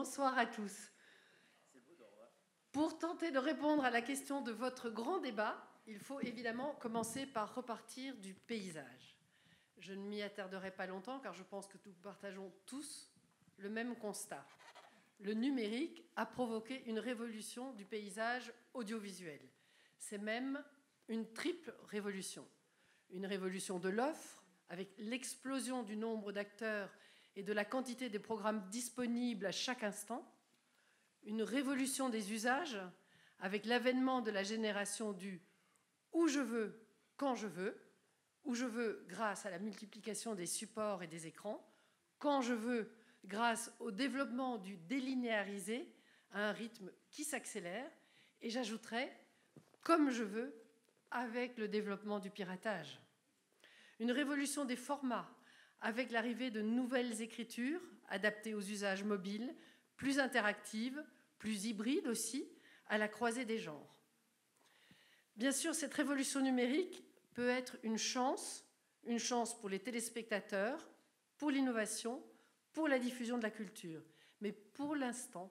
Bonsoir à tous. Pour tenter de répondre à la question de votre grand débat, il faut évidemment commencer par repartir du paysage. Je ne m'y attarderai pas longtemps car je pense que nous partageons tous le même constat. Le numérique a provoqué une révolution du paysage audiovisuel. C'est même une triple révolution. Une révolution de l'offre, avec l'explosion du nombre d'acteurs et de la quantité des programmes disponibles à chaque instant. Une révolution des usages, avec l'avènement de la génération du « où je veux, quand je veux », où je veux grâce à la multiplication des supports et des écrans, quand je veux grâce au développement du délinéarisé à un rythme qui s'accélère, et j'ajouterais comme je veux avec le développement du piratage. Une révolution des formats, avec l'arrivée de nouvelles écritures adaptées aux usages mobiles, plus interactives, plus hybrides aussi, à la croisée des genres. Bien sûr, cette révolution numérique peut être une chance pour les téléspectateurs, pour l'innovation, pour la diffusion de la culture. Mais pour l'instant,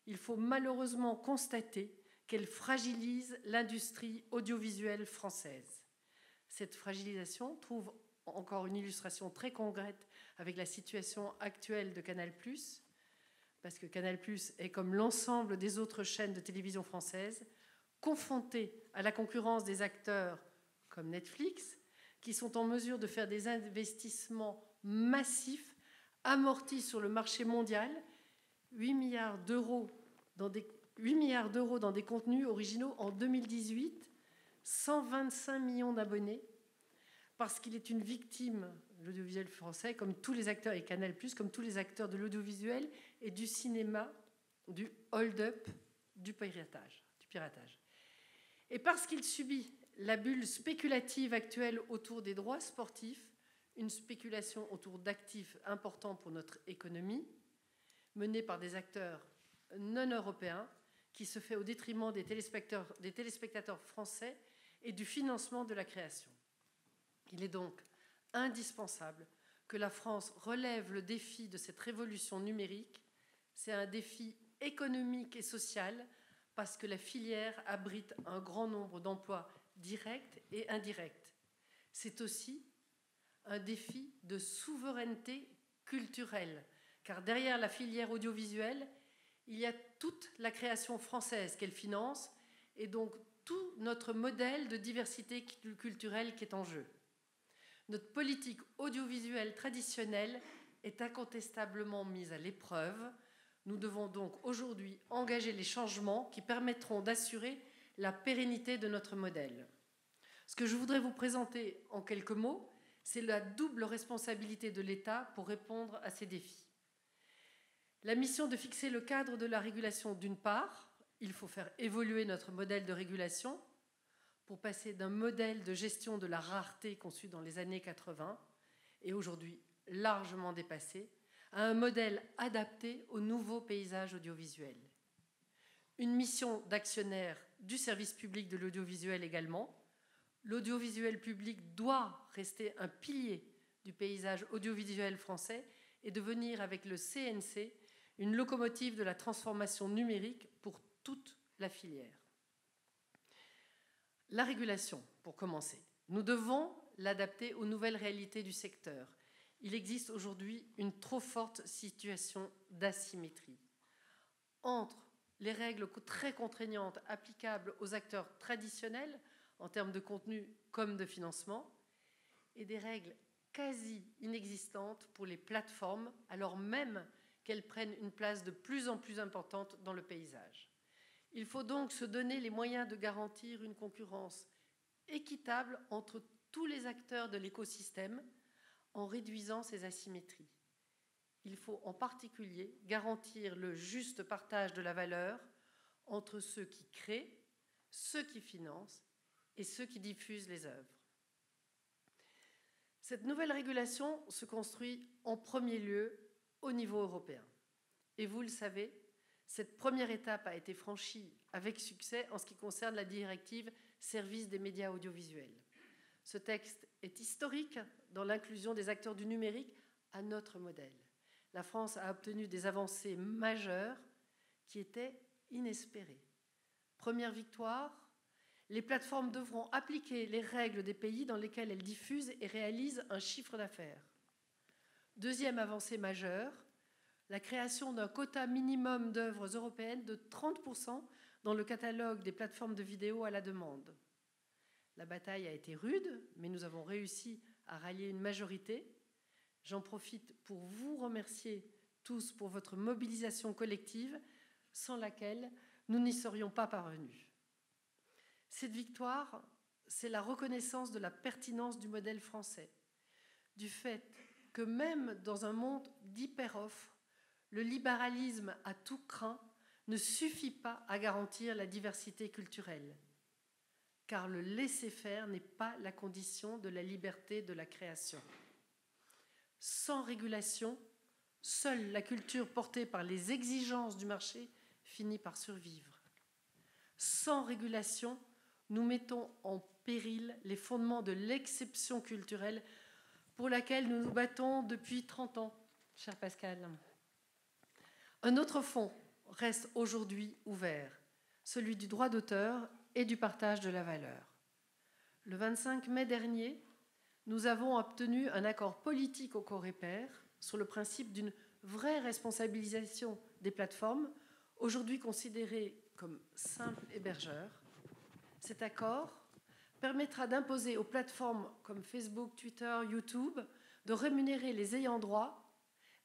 il faut malheureusement constater qu'elle fragilise l'industrie audiovisuelle française. Cette fragilisation trouve encore une illustration très concrète avec la situation actuelle de Canal+, parce que Canal+ est, comme l'ensemble des autres chaînes de télévision françaises, confronté à la concurrence des acteurs comme Netflix, qui sont en mesure de faire des investissements massifs, amortis sur le marché mondial, 8 milliards d'euros dans des contenus originaux en 2018, 125 millions d'abonnés, parce qu'il est une victime, l'audiovisuel français, comme tous les acteurs, et Canal+, comme tous les acteurs de l'audiovisuel et du cinéma, du hold-up, du piratage. Et parce qu'il subit la bulle spéculative actuelle autour des droits sportifs, une spéculation autour d'actifs importants pour notre économie, menée par des acteurs non européens, qui se fait au détriment des téléspectateurs français et du financement de la création. Il est donc indispensable que la France relève le défi de cette révolution numérique. C'est un défi économique et social parce que la filière abrite un grand nombre d'emplois directs et indirects. C'est aussi un défi de souveraineté culturelle, car derrière la filière audiovisuelle, il y a toute la création française qu'elle finance et donc tout notre modèle de diversité culturelle qui est en jeu. Notre politique audiovisuelle traditionnelle est incontestablement mise à l'épreuve. Nous devons donc aujourd'hui engager les changements qui permettront d'assurer la pérennité de notre modèle. Ce que je voudrais vous présenter en quelques mots, c'est la double responsabilité de l'État pour répondre à ces défis. La mission de fixer le cadre de la régulation d'une part, il faut faire évoluer notre modèle de régulation pour passer d'un modèle de gestion de la rareté conçu dans les années 80 et aujourd'hui largement dépassé, à un modèle adapté au nouveau paysage audiovisuel. Une mission d'actionnaire du service public de l'audiovisuel également. L'audiovisuel public doit rester un pilier du paysage audiovisuel français et devenir avec le CNC une locomotive de la transformation numérique pour toute la filière. La régulation, pour commencer. Nous devons l'adapter aux nouvelles réalités du secteur. Il existe aujourd'hui une trop forte situation d'asymétrie entre les règles très contraignantes applicables aux acteurs traditionnels en termes de contenu comme de financement et des règles quasi inexistantes pour les plateformes alors même qu'elles prennent une place de plus en plus importante dans le paysage. Il faut donc se donner les moyens de garantir une concurrence équitable entre tous les acteurs de l'écosystème en réduisant ces asymétries. Il faut en particulier garantir le juste partage de la valeur entre ceux qui créent, ceux qui financent et ceux qui diffusent les œuvres. Cette nouvelle régulation se construit en premier lieu au niveau européen. Et vous le savez, cette première étape a été franchie avec succès en ce qui concerne la directive Services des médias audiovisuels. Ce texte est historique dans l'inclusion des acteurs du numérique à notre modèle. la France a obtenu des avancées majeures qui étaient inespérées. Première victoire, les plateformes devront appliquer les règles des pays dans lesquels elles diffusent et réalisent un chiffre d'affaires. Deuxième avancée majeure, la création d'un quota minimum d'œuvres européennes de 30% dans le catalogue des plateformes de vidéo à la demande. La bataille a été rude, mais nous avons réussi à rallier une majorité. J'en profite pour vous remercier tous pour votre mobilisation collective, sans laquelle nous n'y serions pas parvenus. Cette victoire, c'est la reconnaissance de la pertinence du modèle français, du fait que même dans un monde d'hyper-offre, le libéralisme à tout crin ne suffit pas à garantir la diversité culturelle, car le laisser-faire n'est pas la condition de la liberté de la création. Sans régulation, seule la culture portée par les exigences du marché finit par survivre. Sans régulation, nous mettons en péril les fondements de l'exception culturelle pour laquelle nous nous battons depuis 30 ans, cher Pascal. Un autre fond reste aujourd'hui ouvert, celui du droit d'auteur et du partage de la valeur. Le 25 mai dernier, nous avons obtenu un accord politique au Coreper sur le principe d'une vraie responsabilisation des plateformes, aujourd'hui considérées comme simples hébergeurs. Cet accord permettra d'imposer aux plateformes comme Facebook, Twitter, YouTube de rémunérer les ayants droit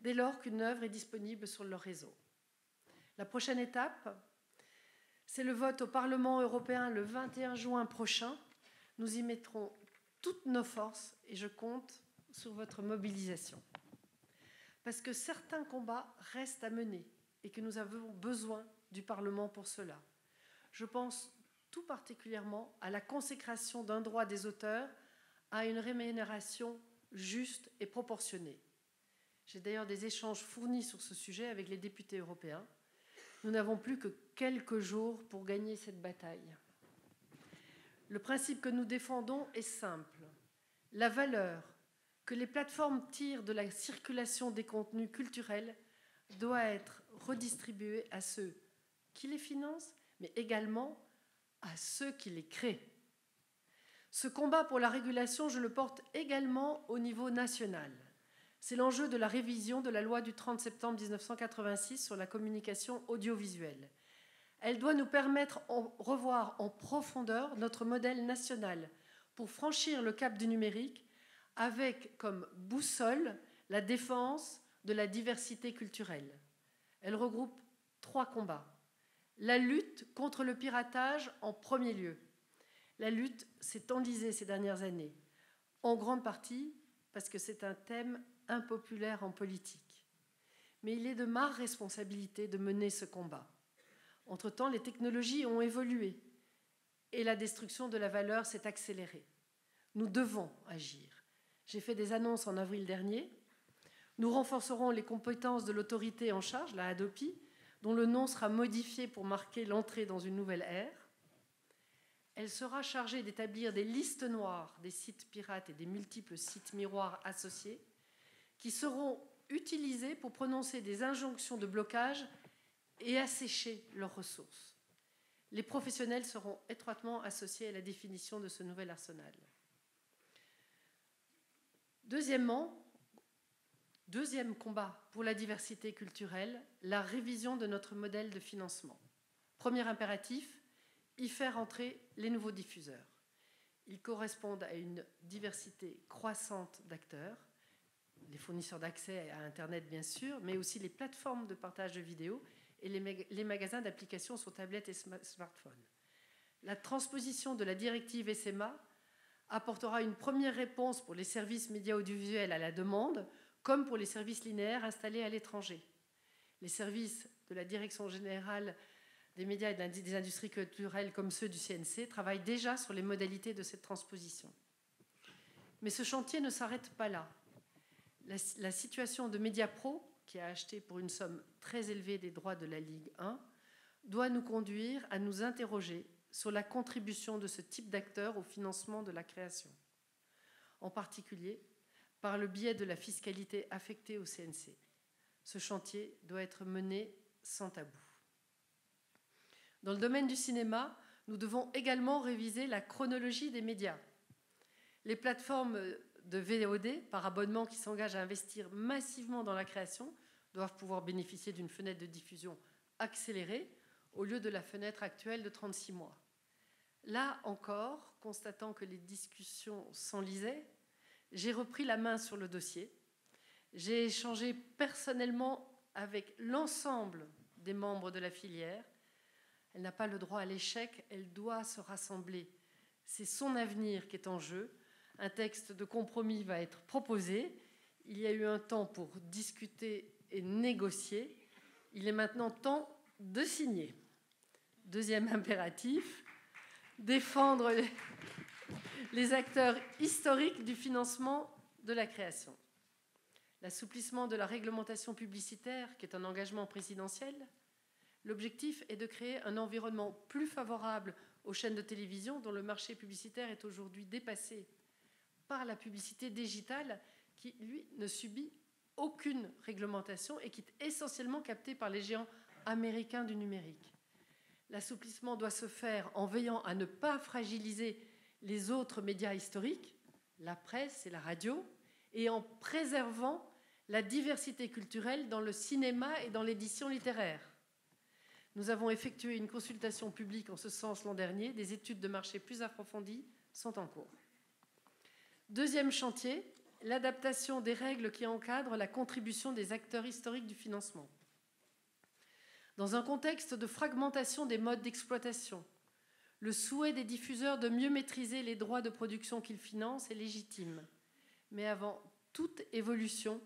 dès lors qu'une œuvre est disponible sur leur réseau. La prochaine étape, c'est le vote au Parlement européen le 21 juin prochain. Nous y mettrons toutes nos forces et je compte sur votre mobilisation. Parce que certains combats restent à mener et que nous avons besoin du Parlement pour cela. Je pense tout particulièrement à la consécration d'un droit des auteurs à une rémunération juste et proportionnée. J'ai d'ailleurs des échanges fournis sur ce sujet avec les députés européens. Nous n'avons plus que quelques jours pour gagner cette bataille. Le principe que nous défendons est simple. La valeur que les plateformes tirent de la circulation des contenus culturels doit être redistribuée à ceux qui les financent, mais également à ceux qui les créent. Ce combat pour la régulation, je le porte également au niveau national. C'est l'enjeu de la révision de la loi du 30 septembre 1986 sur la communication audiovisuelle. Elle doit nous permettre de revoir en profondeur notre modèle national pour franchir le cap du numérique avec comme boussole la défense de la diversité culturelle. Elle regroupe 3 combats. La lutte contre le piratage en premier lieu. La lutte s'est enlisée ces dernières années, en grande partie parce que c'est un thème impopulaire en politique. Mais il est de ma responsabilité de mener ce combat. Entre-temps, les technologies ont évolué et la destruction de la valeur s'est accélérée. Nous devons agir. J'ai fait des annonces en avril dernier. Nous renforcerons les compétences de l'autorité en charge, la Hadopi, dont le nom sera modifié pour marquer l'entrée dans une nouvelle ère. Elle sera chargée d'établir des listes noires des sites pirates et des multiples sites miroirs associés qui seront utilisés pour prononcer des injonctions de blocage et assécher leurs ressources. Les professionnels seront étroitement associés à la définition de ce nouvel arsenal. Deuxième combat pour la diversité culturelle, la révision de notre modèle de financement. Premier impératif, y faire entrer les nouveaux diffuseurs. Ils correspondent à une diversité croissante d'acteurs, les fournisseurs d'accès à Internet bien sûr, mais aussi les plateformes de partage de vidéos et les magasins d'applications sur tablettes et smartphones. La transposition de la directive SMA apportera une première réponse pour les services médias audiovisuels à la demande, comme pour les services linéaires installés à l'étranger. Les services de la Direction générale des médias et des industries culturelles, comme ceux du CNC, travaillent déjà sur les modalités de cette transposition. Mais ce chantier ne s'arrête pas là. La situation de Mediapro, qui a acheté pour une somme très élevée des droits de la Ligue 1, doit nous conduire à nous interroger sur la contribution de ce type d'acteurs au financement de la création, en particulier par le biais de la fiscalité affectée au CNC. Ce chantier doit être mené sans tabou. Dans le domaine du cinéma, nous devons également réviser la chronologie des médias. Les plateformes de VOD par abonnement qui s'engagent à investir massivement dans la création doivent pouvoir bénéficier d'une fenêtre de diffusion accélérée au lieu de la fenêtre actuelle de 36 mois. Là encore, constatant que les discussions s'enlisaient, j'ai repris la main sur le dossier. J'ai échangé personnellement avec l'ensemble des membres de la filière. Elle n'a pas le droit à l'échec, elle doit se rassembler. C'est son avenir qui est en jeu. Un texte de compromis va être proposé. Il y a eu un temps pour discuter et négocier. Il est maintenant temps de signer. Deuxième impératif, défendre les acteurs historiques du financement de la création. L'assouplissement de la réglementation publicitaire, qui est un engagement présidentiel, l'objectif est de créer un environnement plus favorable aux chaînes de télévision dont le marché publicitaire est aujourd'hui dépassé par la publicité digitale qui, lui, ne subit aucune réglementation et qui est essentiellement captée par les géants américains du numérique. L'assouplissement doit se faire en veillant à ne pas fragiliser les autres médias historiques, la presse et la radio, et en préservant la diversité culturelle dans le cinéma et dans l'édition littéraire. Nous avons effectué une consultation publique en ce sens l'an dernier. Des études de marché plus approfondies sont en cours. Deuxième chantier, l'adaptation des règles qui encadrent la contribution des acteurs historiques du financement. Dans un contexte de fragmentation des modes d'exploitation, le souhait des diffuseurs de mieux maîtriser les droits de production qu'ils financent est légitime. Mais avant toute évolution,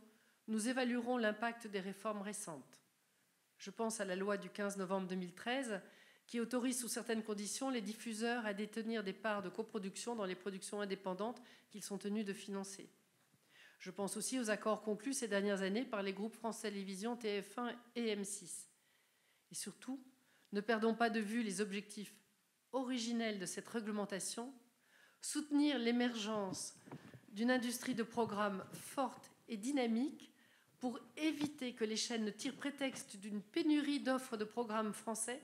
nous évaluerons l'impact des réformes récentes. Je pense à la loi du 15 novembre 2013 qui autorise sous certaines conditions les diffuseurs à détenir des parts de coproduction dans les productions indépendantes qu'ils sont tenus de financer. Je pense aussi aux accords conclus ces dernières années par les groupes France Télévisions, TF1 et M6. Et surtout, ne perdons pas de vue les objectifs originels de cette réglementation, soutenir l'émergence d'une industrie de programmes forte et dynamique pour éviter que les chaînes ne tirent prétexte d'une pénurie d'offres de programmes français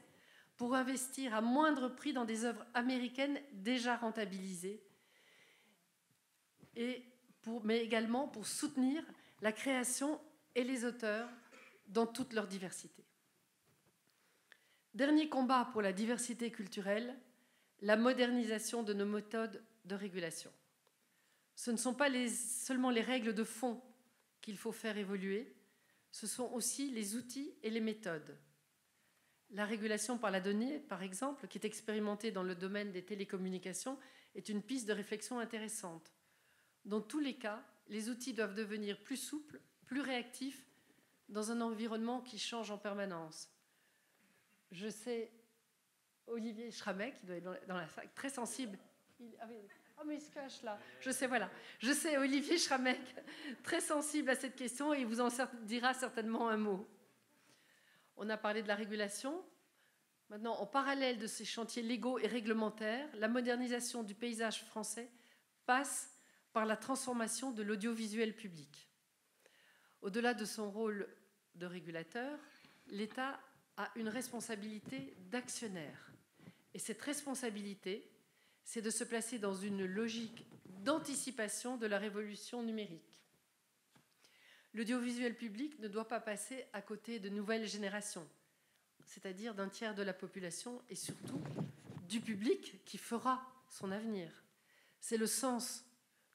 pour investir à moindre prix dans des œuvres américaines déjà rentabilisées, mais également pour soutenir la création et les auteurs dans toute leur diversité. Dernier combat pour la diversité culturelle, la modernisation de nos méthodes de régulation. Ce ne sont pas seulement les règles de fond qu'il faut faire évoluer, ce sont aussi les outils et les méthodes. La régulation par la donnée, par exemple, qui est expérimentée dans le domaine des télécommunications, est une piste de réflexion intéressante. Dans tous les cas, les outils doivent devenir plus souples, plus réactifs, dans un environnement qui change en permanence. Je sais, Olivier Schramek, qui doit être dans la salle, très sensible. Oh, mais il se cache là. Je sais, Olivier Schramek, très sensible à cette question et il vous en dira certainement un mot. On a parlé de la régulation. Maintenant, en parallèle de ces chantiers légaux et réglementaires, la modernisation du paysage français passe par la transformation de l'audiovisuel public. Au-delà de son rôle de régulateur, l'État a une responsabilité d'actionnaire. Et cette responsabilité, c'est de se placer dans une logique d'anticipation de la révolution numérique. L'audiovisuel public ne doit pas passer à côté de nouvelles générations, c'est-à-dire d'un tiers de la population et surtout du public qui fera son avenir. C'est le sens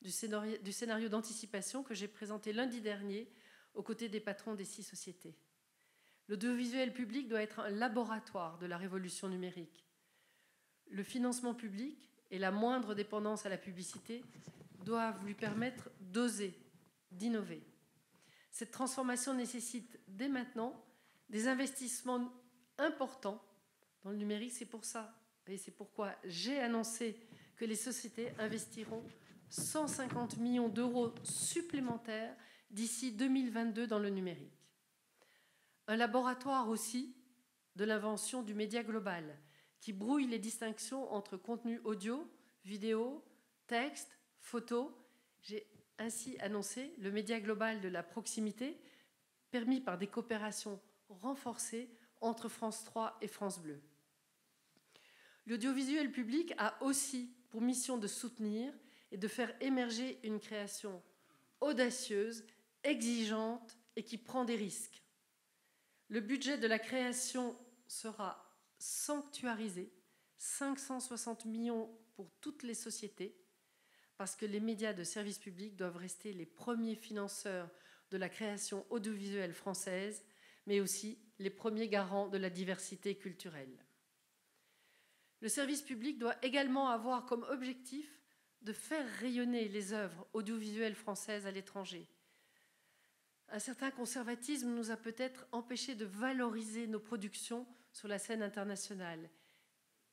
du scénario d'anticipation que j'ai présenté lundi dernier aux côtés des patrons des 6 sociétés. L'audiovisuel public doit être un laboratoire de la révolution numérique. Le financement public et la moindre dépendance à la publicité doivent lui permettre d'oser, d'innover. Cette transformation nécessite dès maintenant des investissements importants dans le numérique. C'est pour ça, et c'est pourquoi j'ai annoncé que les sociétés investiront 150 millions d'euros supplémentaires d'ici 2022 dans le numérique. Un laboratoire aussi de l'invention du média global qui brouille les distinctions entre contenu audio, vidéo, texte, photo. J'ai ainsi annoncé le média global de la proximité permis par des coopérations renforcées entre France 3 et France Bleu. L'audiovisuel public a aussi pour mission de soutenir et de faire émerger une création audacieuse, exigeante et qui prend des risques. Le budget de la création sera sanctuarisé, 560 millions pour toutes les sociétés, parce que les médias de service public doivent rester les premiers financeurs de la création audiovisuelle française, mais aussi les premiers garants de la diversité culturelle. Le service public doit également avoir comme objectif de faire rayonner les œuvres audiovisuelles françaises à l'étranger. Un certain conservatisme nous a peut-être empêchés de valoriser nos productions sur la scène internationale.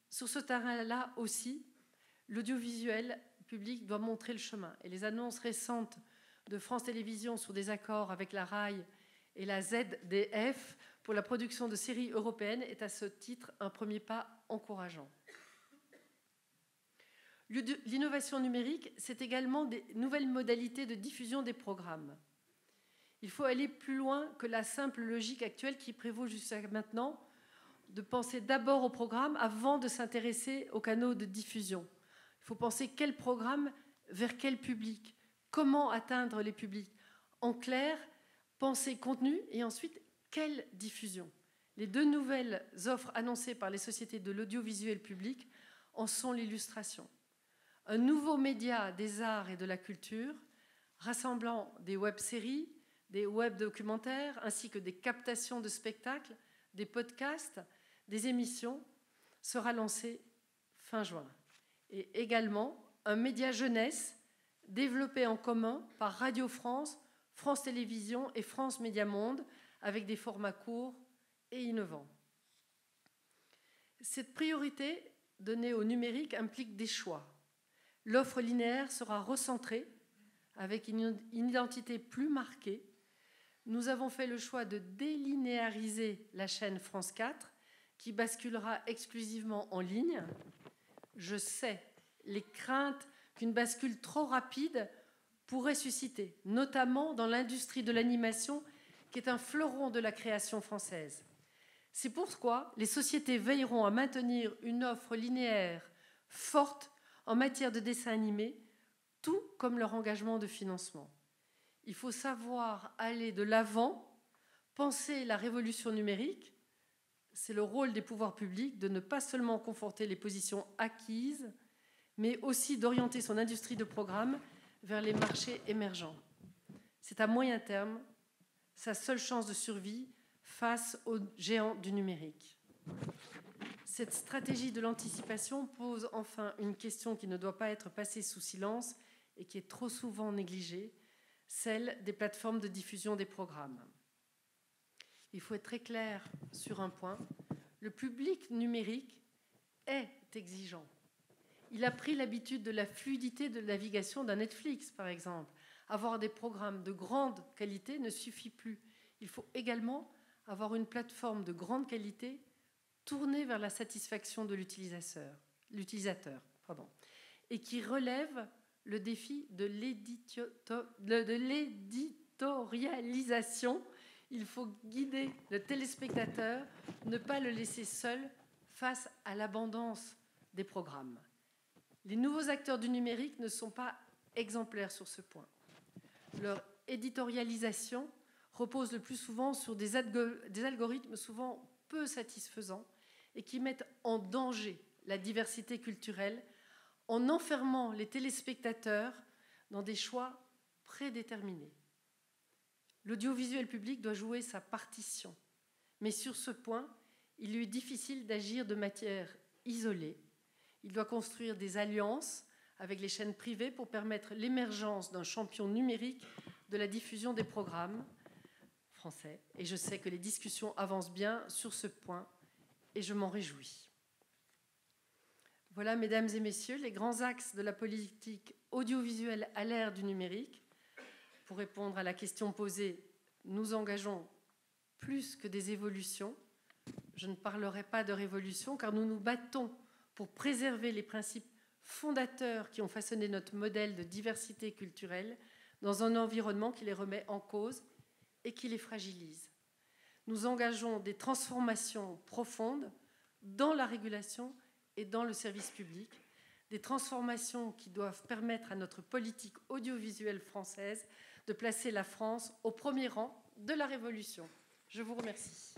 Sur ce terrain-là aussi, l'audiovisuel public doit montrer le chemin. Et les annonces récentes de France Télévisions sur des accords avec la RAI et la ZDF pour la production de séries européennes est à ce titre un premier pas encourageant. L'innovation numérique, c'est également des nouvelles modalités de diffusion des programmes. Il faut aller plus loin que la simple logique actuelle qui prévaut jusqu'à maintenant, de penser d'abord au programme avant de s'intéresser aux canaux de diffusion. Il faut penser quel programme, vers quel public, comment atteindre les publics. En clair, penser contenu et ensuite quelle diffusion. Les deux nouvelles offres annoncées par les sociétés de l'audiovisuel public en sont l'illustration. Un nouveau média des arts et de la culture, rassemblant des web-séries, des web-documentaires, ainsi que des captations de spectacles, des podcasts, des émissions, sera lancé fin juin. Et également un média jeunesse développé en commun par Radio France, France Télévisions et France Média Monde, avec des formats courts et innovants. Cette priorité donnée au numérique implique des choix. L'offre linéaire sera recentrée avec une identité plus marquée. Nous avons fait le choix de délinéariser la chaîne France 4 qui basculera exclusivement en ligne. Je sais les craintes qu'une bascule trop rapide pourrait susciter, notamment dans l'industrie de l'animation qui est un fleuron de la création française. C'est pourquoi les sociétés veilleront à maintenir une offre linéaire forte en matière de dessin animé, tout comme leur engagement de financement. Il faut savoir aller de l'avant, penser la révolution numérique. C'est le rôle des pouvoirs publics de ne pas seulement conforter les positions acquises, mais aussi d'orienter son industrie de programme vers les marchés émergents. C'est à moyen terme sa seule chance de survie face aux géants du numérique. Cette stratégie de l'anticipation pose enfin une question qui ne doit pas être passée sous silence et qui est trop souvent négligée, celle des plateformes de diffusion des programmes. Il faut être très clair sur un point, le public numérique est exigeant. Il a pris l'habitude de la fluidité de navigation d'un Netflix, par exemple. Avoir des programmes de grande qualité ne suffit plus. Il faut également avoir une plateforme de grande qualité tournée vers la satisfaction de l'utilisateur, et qui relève le défi de l'éditorialisation. Il faut guider le téléspectateur, ne pas le laisser seul face à l'abondance des programmes. Les nouveaux acteurs du numérique ne sont pas exemplaires sur ce point. Leur éditorialisation repose le plus souvent sur des algorithmes souvent peu satisfaisants et qui mettent en danger la diversité culturelle en enfermant les téléspectateurs dans des choix prédéterminés. L'audiovisuel public doit jouer sa partition, mais sur ce point, il lui est difficile d'agir de manière isolée. Il doit construire des alliances avec les chaînes privées pour permettre l'émergence d'un champion numérique de la diffusion des programmes français. Et je sais que les discussions avancent bien sur ce point et je m'en réjouis. Voilà, mesdames et messieurs, les grands axes de la politique audiovisuelle à l'ère du numérique. Pour répondre à la question posée, nous engageons plus que des évolutions. Je ne parlerai pas de révolution car nous nous battons pour préserver les principes fondateurs qui ont façonné notre modèle de diversité culturelle dans un environnement qui les remet en cause et qui les fragilise. Nous engageons des transformations profondes dans la régulation et dans le service public, des transformations qui doivent permettre à notre politique audiovisuelle française de placer la France au premier rang de la révolution. Je vous remercie.